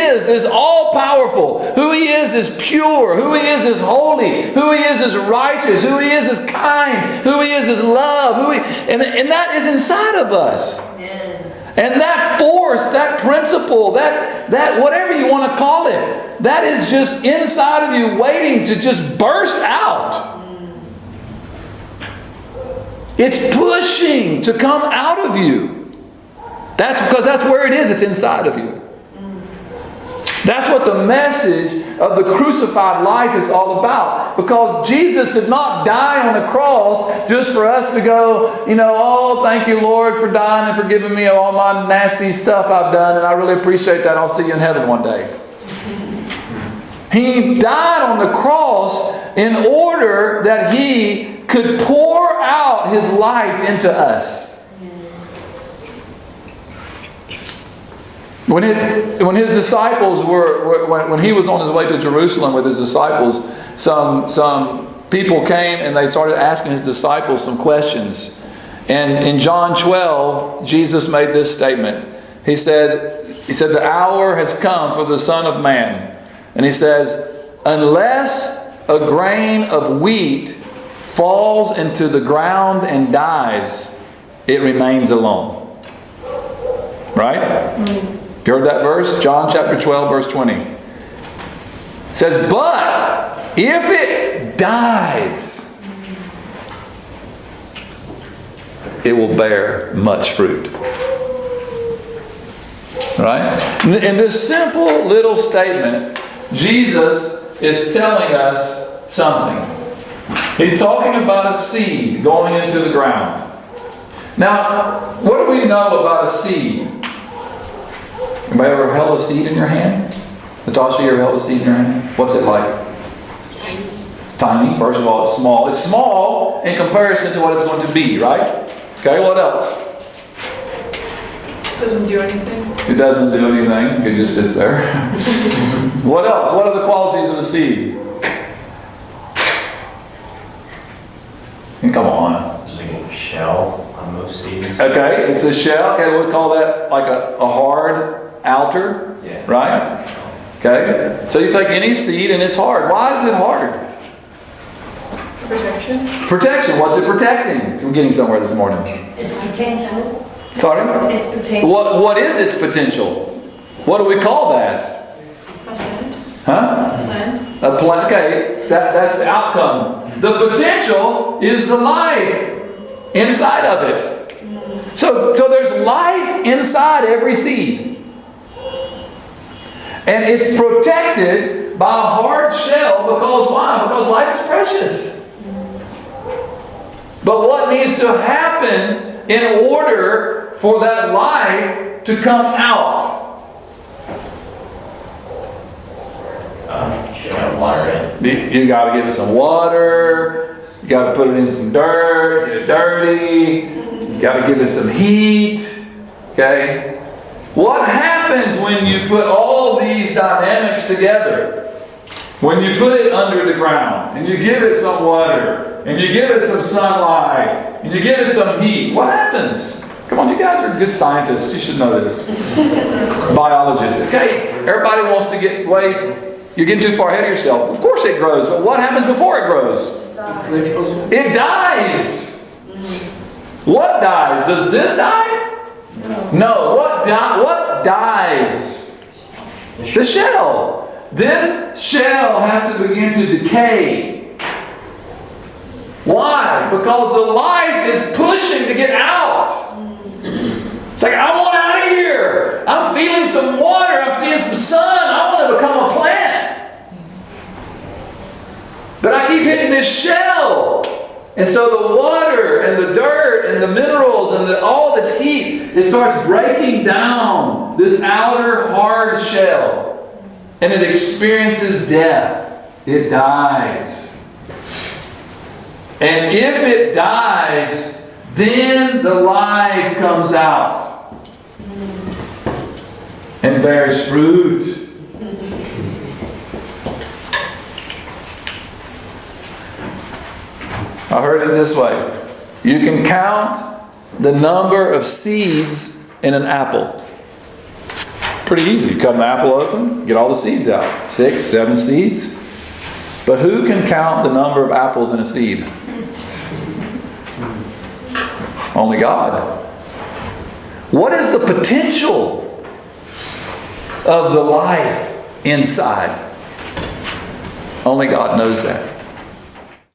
is all powerful. Who He is pure. Who He is holy. Who He is righteous. Who He is kind. Who He is love. And that is inside of us. And that force, that principle, that whatever you want to call it, that is just inside of you waiting to just burst out. It's pushing to come out of you. That's because that's where it is. It's inside of you. That's what the message of the crucified life is all about. Because Jesus did not die on the cross just for us to go, oh, thank you, Lord, for dying and forgiving me of all my nasty stuff I've done. And I really appreciate that. I'll see you in heaven one day. He died on the cross in order that He could pour out His life into us. When his disciples when He was on His way to Jerusalem with His disciples, some people came and they started asking His disciples some questions. And in John 12, Jesus made this statement. He said, the hour has come for the Son of Man. And He says, unless a grain of wheat falls into the ground and dies, it remains alone. Right? You heard that verse? John chapter 12, verse 20. It says, but if it dies, it will bear much fruit. Right? In this simple little statement, Jesus is telling us something. He's talking about a seed going into the ground. Now, what do we know about a seed? Anybody ever held a seed in your hand? Natasha, you ever held a seed in your hand? What's it like? Tiny. First of all, it's small. It's small in comparison to what it's going to be, right? Okay, what else? Doesn't do anything. It doesn't do anything. It just sits there. What else? What are the qualities of a seed? Come on. There's like a shell on most seeds. Okay, it's a shell. Okay, we'll call that like a hard outer. Yeah. Right? Okay. So you take any seed and it's hard. Why is it hard? Protection. Protection. What's it protecting? We're getting somewhere this morning. It's potential. Sorry? It's potential. What is its potential? What do we call that? Plant. Huh? Plant. A plant. Okay, that's the outcome. The potential is the life inside of it. So there's life inside every seed. And it's protected by a hard shell because why? Because life is precious. But what needs to happen in order for that life to come out? You gotta water it. You got to give it some water. You got to put it in some dirt, get it dirty. You got to give it some heat. Okay? What happens when you put all these dynamics together? When you put it under the ground and you give it some water and you give it some sunlight and you give it some heat, what happens? Come on, you guys are good scientists. You should know this. Biologists. Okay, everybody wants to get you're getting too far ahead of yourself. Of course it grows, but what happens before it grows? It dies. What dies? Does this die? No. What dies? The shell. This shell has to begin to decay. Why? Because the life is pushing to get out. It's like, I want out of here. I'm feeling some water. I'm feeling some sun. I want to become a plant. But I keep hitting this shell. And so the water and the dirt and the minerals and all this heat, it starts breaking down this outer hard shell. And it experiences death. It dies. And if it dies, then the life comes out and bears fruit. I heard it this way. You can count the number of seeds in an apple. Pretty easy. Cut an apple open, get all the seeds out. 6, 7 seeds. But who can count the number of apples in a seed? Only God. What is the potential of the life inside? Only God knows that.